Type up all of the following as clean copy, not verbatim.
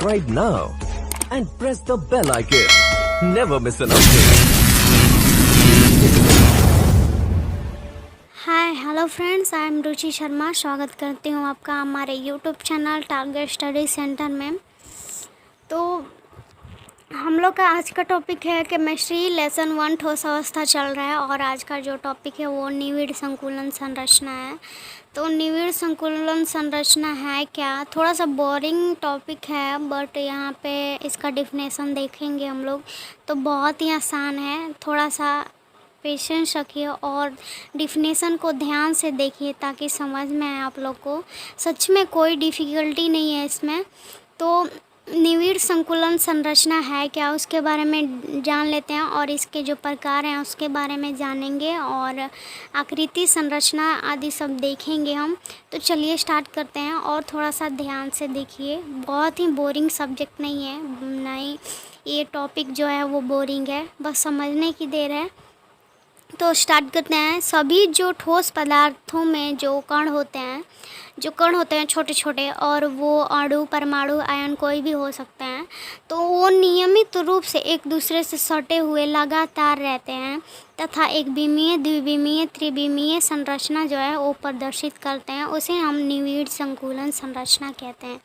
subscribe now and press the bell icon. Never miss an update. Hi hello friends, I am Ruchi Sharma. स्वागत करती हूँ आपका हमारे YouTube channel target study centre में। तो हम लोग का आज का टॉपिक है केमिस्ट्री लेसन 1 ठोस अवस्था चल रहा है और आज का जो टॉपिक है वो निविड़ संकुलन संरचना है। तो निविड़ संकुलन संरचना है क्या, थोड़ा सा बोरिंग टॉपिक है बट यहाँ पे इसका डिफिनेशन देखेंगे हम लोग तो बहुत ही आसान है। थोड़ा सा पेशेंस रखिए और डिफिनेशन को ध्यान से देखिए ताकि समझ में आए आप लोग को। सच में कोई डिफ़िकल्टी नहीं है इसमें। तो निविड़ संकुलन संरचना है क्या, उसके बारे में जान लेते हैं और इसके जो प्रकार हैं उसके बारे में जानेंगे और आकृति संरचना आदि सब देखेंगे हम। तो चलिए स्टार्ट करते हैं और थोड़ा सा ध्यान से देखिए। बहुत ही बोरिंग सब्जेक्ट नहीं है, नहीं ये टॉपिक जो है वो बोरिंग है, बस समझने की देर है। तो स्टार्ट करते हैं। सभी जो ठोस पदार्थों में जो कण होते हैं छोटे छोटे, और वो अणु परमाणु आयन कोई भी हो सकते हैं, तो वो नियमित रूप से एक दूसरे से सटे हुए लगातार रहते हैं तथा एक विमीय द्विविमीय त्रिविमीय संरचना जो है वो प्रदर्शित करते हैं। उसे हम निविड़ संकुलन संरचना कहते हैं।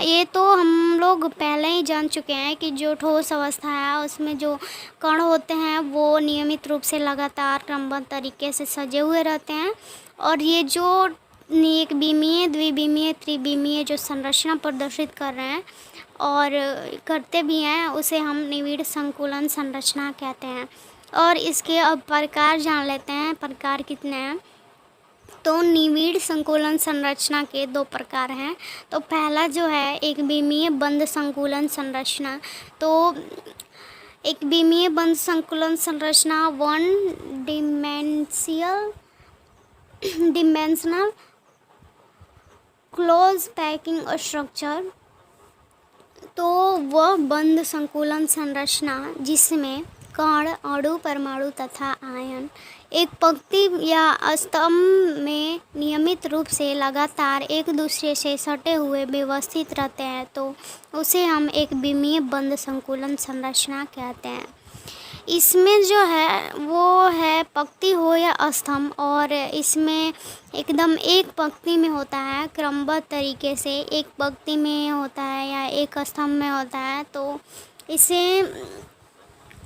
ये तो हम लोग पहले ही जान चुके हैं कि जो ठोस अवस्था है उसमें जो कण होते हैं वो नियमित रूप से लगातार क्रमबद्ध तरीके से सजे हुए रहते हैं और ये जो एक विमीय द्विविमीय त्रिविमीय जो संरचना प्रदर्शित कर रहे हैं और करते भी हैं उसे हम निविड़ संकुलन संरचना कहते हैं। और इसके अब प्रकार जान लेते हैं, प्रकार कितने हैं। तो निविड़ संकुलन संरचना के 2 प्रकार हैं। तो पहला जो है एक विमीय बंद संकुलन संरचना। तो एक विमीय बंद संकुलन संरचना 1 डिमेंशनल क्लोज पैकिंग स्ट्रक्चर। तो वह बंद संकुलन संरचना जिसमें कण अणु परमाणु तथा आयन एक पंक्ति या स्तंभ में नियमित रूप से लगातार एक दूसरे से सटे हुए व्यवस्थित रहते हैं, तो उसे हम एक विमीय बंद संकुलन संरचना कहते हैं। इसमें जो है वो है पंक्ति हो या स्तंभ, और इसमें एकदम एक पंक्ति में होता है क्रमबद्ध तरीके से, एक पंक्ति में होता है या एक स्तंभ में होता है, तो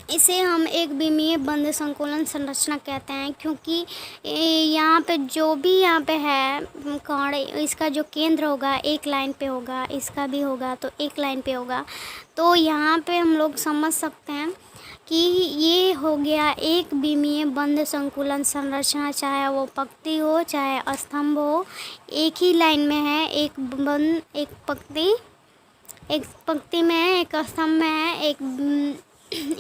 इसे हम एक विमीय बंद संकुलन संरचना कहते हैं। क्योंकि यहाँ पे जो भी यहाँ पे है कण, इसका जो केंद्र होगा एक लाइन पे होगा, इसका भी होगा तो एक लाइन पे होगा। तो यहाँ पे हम लोग समझ सकते हैं कि ये हो गया एक विमीय बंद संकुलन संरचना, चाहे वो पंक्ति हो चाहे स्तंभ हो, एक ही लाइन में है, एक पंक्ति में है, एक स्तंभ में है,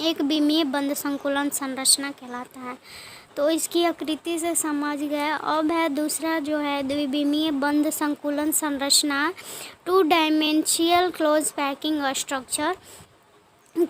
एक विमीय बंद संकुलन संरचना कहलाता है। तो इसकी आकृति से समझ गए। अब है दूसरा जो है द्विविमीय बंद संकुलन संरचना 2 डायमेंशियल क्लोज पैकिंग स्ट्रक्चर।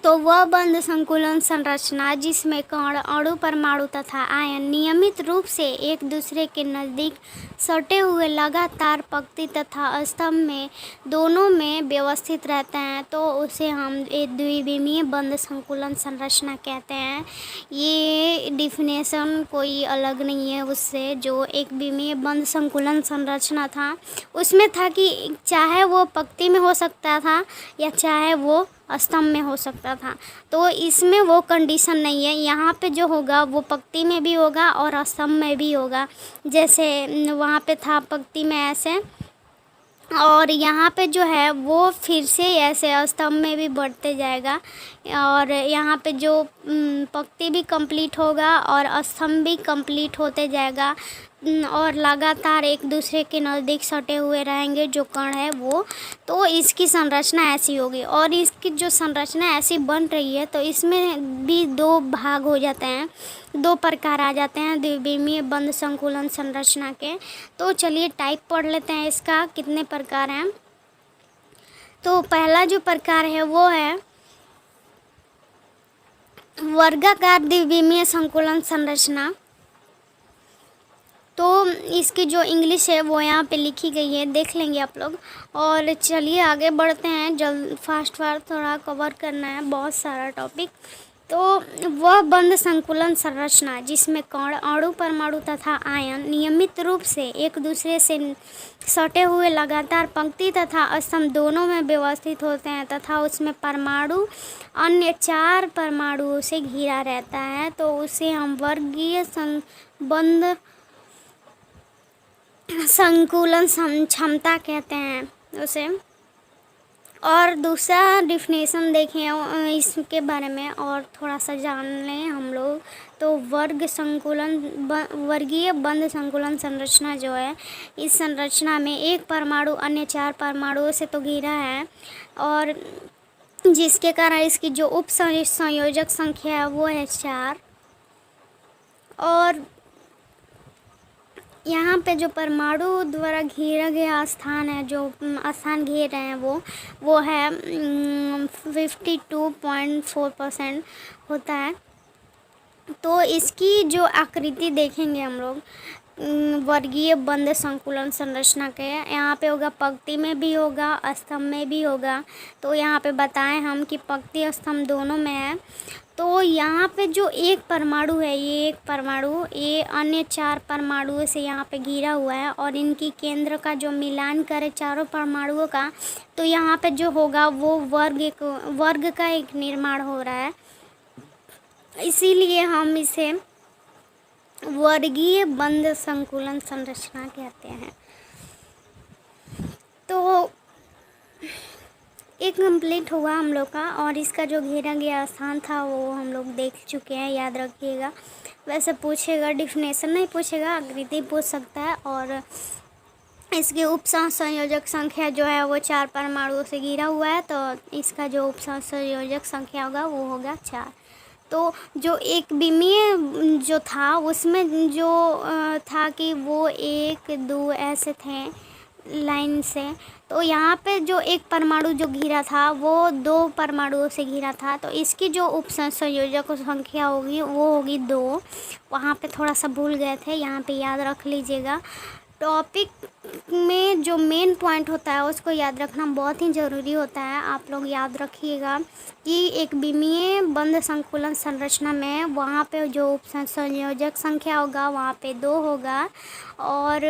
तो वह बंद संकुलन संरचना जिसमें कण अणु परमाणु तथा आयन नियमित रूप से एक दूसरे के नज़दीक सटे हुए लगातार पंक्ति तथा स्तंभ में दोनों में व्यवस्थित रहते हैं, तो उसे हम एक द्विविमीय बंद संकुलन संरचना कहते हैं। ये डिफिनेशन कोई अलग नहीं है उससे। जो एक विमीय बंद संकुलन संरचना था उसमें था कि चाहे वो पंक्ति में हो सकता था या चाहे वो स्तंभ में हो सकता था, तो इसमें वो कंडीशन नहीं है। यहाँ पे जो होगा वो पंक्ति में भी होगा और स्तंभ में भी होगा। जैसे वहाँ पे था पंक्ति में ऐसे, और यहाँ पे जो है वो फिर से ऐसे स्तंभ में भी बढ़ते जाएगा, और यहाँ पे जो पंक्ति भी कंप्लीट होगा और स्तंभ भी कंप्लीट होते जाएगा और लगातार एक दूसरे के नज़दीक सटे हुए रहेंगे जो कण है वो। तो इसकी संरचना ऐसी होगी और इसकी जो संरचना ऐसी बन रही है तो इसमें भी 2 भाग हो जाते हैं, 2 प्रकार आ जाते हैं द्विविमीय बंद संकुलन संरचना के। तो चलिए टाइप पढ़ लेते हैं इसका कितने प्रकार हैं। तो पहला जो प्रकार है वो है वर्गाकार द्विविमीय संकुलन संरचना। तो इसकी जो इंग्लिश है वो यहाँ पे लिखी गई है, देख लेंगे आप लोग। और चलिए आगे बढ़ते हैं, जल्द फास्ट थोड़ा कवर करना है बहुत सारा टॉपिक। तो वह बंद संकुलन संरचना जिसमें कण, अणु, परमाणु तथा आयन नियमित रूप से एक दूसरे से सटे हुए लगातार पंक्ति तथा स्तंभ दोनों में व्यवस्थित होते हैं तथा उसमें परमाणु अन्य 4 परमाणुओं से घिरा रहता है, तो उसे हम वर्गीय बंद संकुलन क्षमता कहते हैं उसे। और दूसरा डिफिनेशन देखें इसके बारे में और थोड़ा सा जान लें हम लोग, तो वर्गीय बंद संकुलन संरचना जो है, इस संरचना में एक परमाणु अन्य 4 परमाणुओं से तो घिरा है, और जिसके कारण इसकी जो उप संयोजक संख्या है वो है 4। और यहाँ पे जो परमाणु द्वारा घेरा गया स्थान है, जो स्थान घेर रहे हैं वो है 52.4% होता है। तो इसकी जो आकृति देखेंगे हम लोग वर्गीय बंद संकुलन संरचना के, यहाँ पे होगा पंक्ति में भी होगा, स्तंभ में भी होगा। तो यहाँ पे बताएं हम कि पंक्ति स्तंभ दोनों में है। तो यहाँ पे जो एक परमाणु है, ये एक परमाणु ये अन्य 4 परमाणुओं से यहाँ पे घिरा हुआ है, और इनकी केंद्र का जो मिलान करे चारों परमाणुओं का, तो यहाँ पे जो होगा वो वर्ग का एक निर्माण हो रहा है। इसीलिए हम इसे वर्गीय बंद संकुलन संरचना कहते हैं। तो एक कंप्लीट हुआ हम लोग का, और इसका जो घेरा गया स्थान था वो हम लोग देख चुके हैं, याद रखिएगा। वैसे पूछेगा, डिफिनेशन नहीं पूछेगा, आकृति पूछ सकता है। और इसकी उप संयोजक संख्या जो है वो 4 परमाणुओं से घिरा हुआ है, तो इसका जो उप संयोजक संख्या होगा वो होगा 4। तो जो एक विमीय जो था उसमें जो था कि वो 1 2 ऐसे थे लाइन से, तो यहाँ पे जो एक परमाणु जो घिरा था वो 2 परमाणुओं से घिरा था, तो इसकी जो उप संयोजक संख्या होगी वो होगी 2। वहाँ पे थोड़ा सा भूल गए थे, यहाँ पे याद रख लीजिएगा। टॉपिक में जो मेन पॉइंट होता है उसको याद रखना बहुत ही ज़रूरी होता है। आप लोग याद रखिएगा कि एक विमीय बंद संकुलन संरचना में वहाँ पे जो उप संयोजक संख्या होगा वहाँ पे 2 होगा, और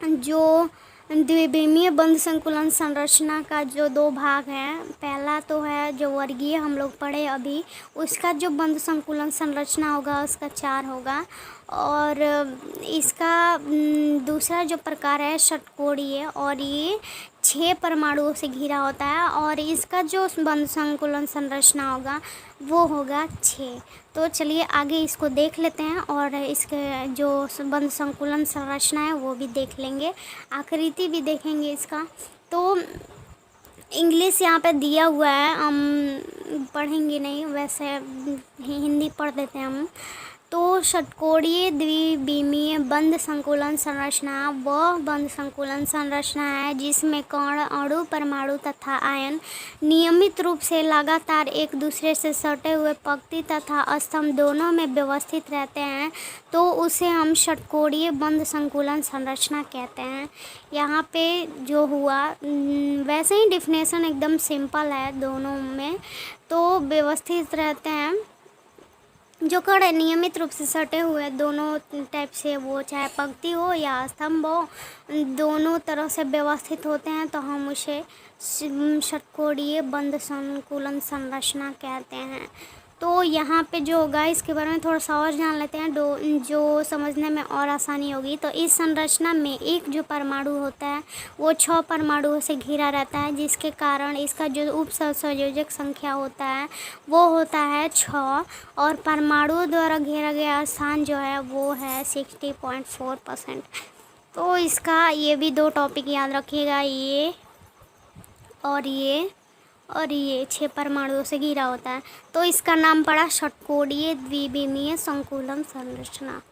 जो द्विविमीय बंद संकुलन संरचना का जो 2 भाग हैं, पहला तो है जो वर्गीय हम लोग पढ़े अभी, उसका जो बंद संकुलन संरचना होगा उसका 4 होगा। और इसका दूसरा जो प्रकार है षटकोणीय, और ये 6 परमाणुओं से घिरा होता है, और इसका जो बंद संकुलन संरचना होगा वो होगा 6। तो चलिए आगे इसको देख लेते हैं, और इसके जो बंद संकुलन संरचना है वो भी देख लेंगे, आकृति भी देखेंगे इसका। तो इंग्लिश यहाँ पे दिया हुआ है, हम पढ़ेंगे नहीं, वैसे हिंदी पढ़ देते हैं हम। तो षटकोणीय द्विविमीय बंद संकुलन संरचना वह बंद संकुलन संरचना है जिसमें कण, अणु, परमाणु तथा आयन नियमित रूप से लगातार एक दूसरे से सटे हुए पंक्ति तथा स्तंभ दोनों में व्यवस्थित रहते हैं, तो उसे हम षटकोणीय बंद संकुलन संरचना कहते हैं। यहाँ पे जो हुआ वैसे ही डिफिनेशन एकदम सिंपल है दोनों में। तो व्यवस्थित रहते हैं, जो कण नियमित रूप से सटे हुए दोनों टाइप से, वो चाहे पंक्ति हो या स्तंभ हो, दोनों तरह से व्यवस्थित होते हैं, तो हम उसे षटकोणीय बंद संकुलन संरचना कहते हैं। तो यहाँ पे जो होगा इसके बारे में थोड़ा सा और जान लेते हैं, जो समझने में और आसानी होगी। तो इस संरचना में एक जो परमाणु होता है वो 6 परमाणुओं से घिरा रहता है, जिसके कारण इसका जो उप संयोजक संख्या होता है वो होता है 6, और परमाणुओं द्वारा घेरा गया स्थान जो है वो है 60.4%। तो इसका ये भी 2 टॉपिक याद रखिएगा, ये और ये 6 परमाणुओं से घिरा होता है, तो इसका नाम पड़ा षटकोणीय द्विविमीय संकुलन संरचना।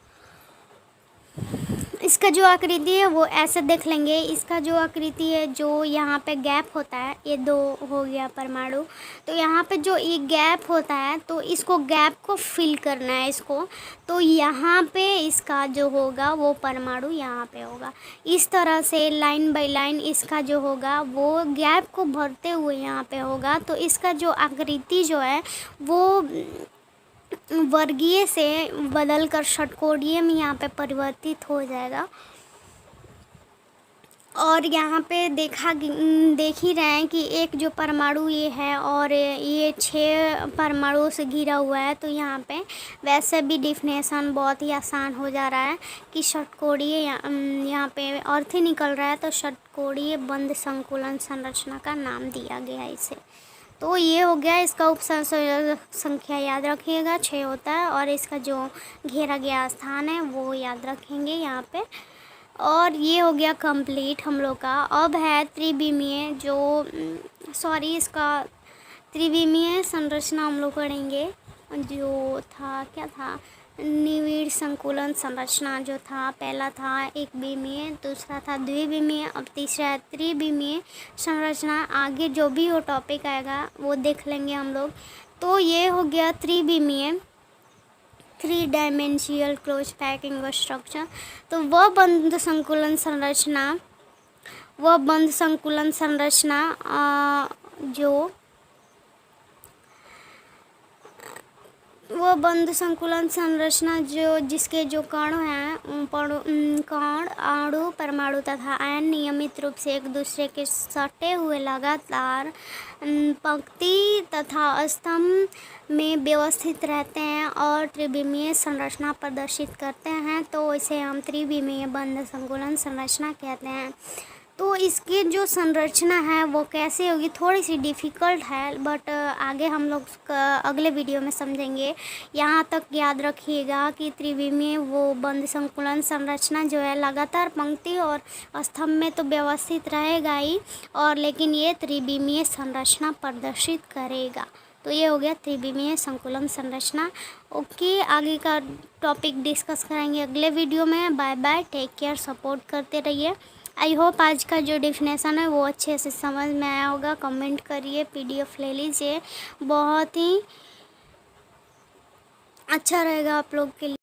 इसका जो आकृति है वो ऐसे देख लेंगे। इसका जो आकृति है, जो यहाँ पे गैप होता है, ये दो हो गया परमाणु, तो यहाँ पे जो ये गैप होता है तो इसको गैप को फिल करना है इसको। तो यहाँ पे इसका जो होगा वो परमाणु यहाँ पे होगा। इस तरह से लाइन बाय लाइन इसका जो होगा वो गैप को भरते हुए यहाँ पे होगा। तो इसका जो आकृति जो है वो वर्गीय से बदलकर षटकोणीय में यहाँ पे परिवर्तित हो जाएगा। और यहाँ पे देख ही रहे हैं कि एक जो परमाणु ये है और ये 6 परमाणुओं से घिरा हुआ है। तो यहाँ पे वैसे भी डिफिनेशन बहुत ही आसान हो जा रहा है कि षटकोणीय यहाँ पे अर्थ ही निकल रहा है। तो षटकोणीय बंध संकुलन संरचना का नाम दिया गया है इसे। तो ये हो गया इसका उप संख्या याद रखिएगा 6 होता है, और इसका जो घेरा गया स्थान है वो याद रखेंगे यहाँ पे। और ये हो गया कंप्लीट हम लोग का। अब है त्रिविमीय इसका त्रिविमीय संरचना हम लोग पढ़ेंगे। जो था क्या था, निविड़ संकुलन संरचना जो था, पहला था एक विमीय, दूसरा था द्विविमीय, अब तीसरा है त्रिविमीय संरचना। आगे जो भी हो टॉपिक आएगा वो देख लेंगे हम लोग। तो ये हो गया त्रिविमीय, 3 डायमेंशियल क्लोज पैकिंग स्ट्रक्चर। तो वह बंध संकुलन संरचना जो जिसके जो कण हैं, कण, अणु, परमाणु तथा आयन नियमित रूप से एक दूसरे के सटे हुए लगातार पंक्ति तथा स्तंभ में व्यवस्थित रहते हैं और त्रिविमीय संरचना प्रदर्शित करते हैं। तो इसे हम त्रिविमीय बंध संकुलन संरचना कहते हैं। तो इसकी जो संरचना है वो कैसे होगी, थोड़ी सी डिफ़िकल्ट है, बट आगे हम लोग अगले वीडियो में समझेंगे। यहाँ तक याद रखिएगा कि त्रिविमीय वो बंध संकुलन संरचना जो है लगातार पंक्ति और स्तंभ में तो व्यवस्थित रहेगा ही, और लेकिन ये त्रिविमीय संरचना प्रदर्शित करेगा। तो ये हो गया त्रिविमीय संकुलन संरचना। ओके, आगे का टॉपिक डिस्कस करेंगे अगले वीडियो में। Bye bye, take care, support करते रहिए। आई होप आज का जो डेफिनेशन है वो अच्छे से समझ में आया होगा। कमेंट करिए, PDF ले लीजिए, बहुत ही अच्छा रहेगा आप लोग के लिए।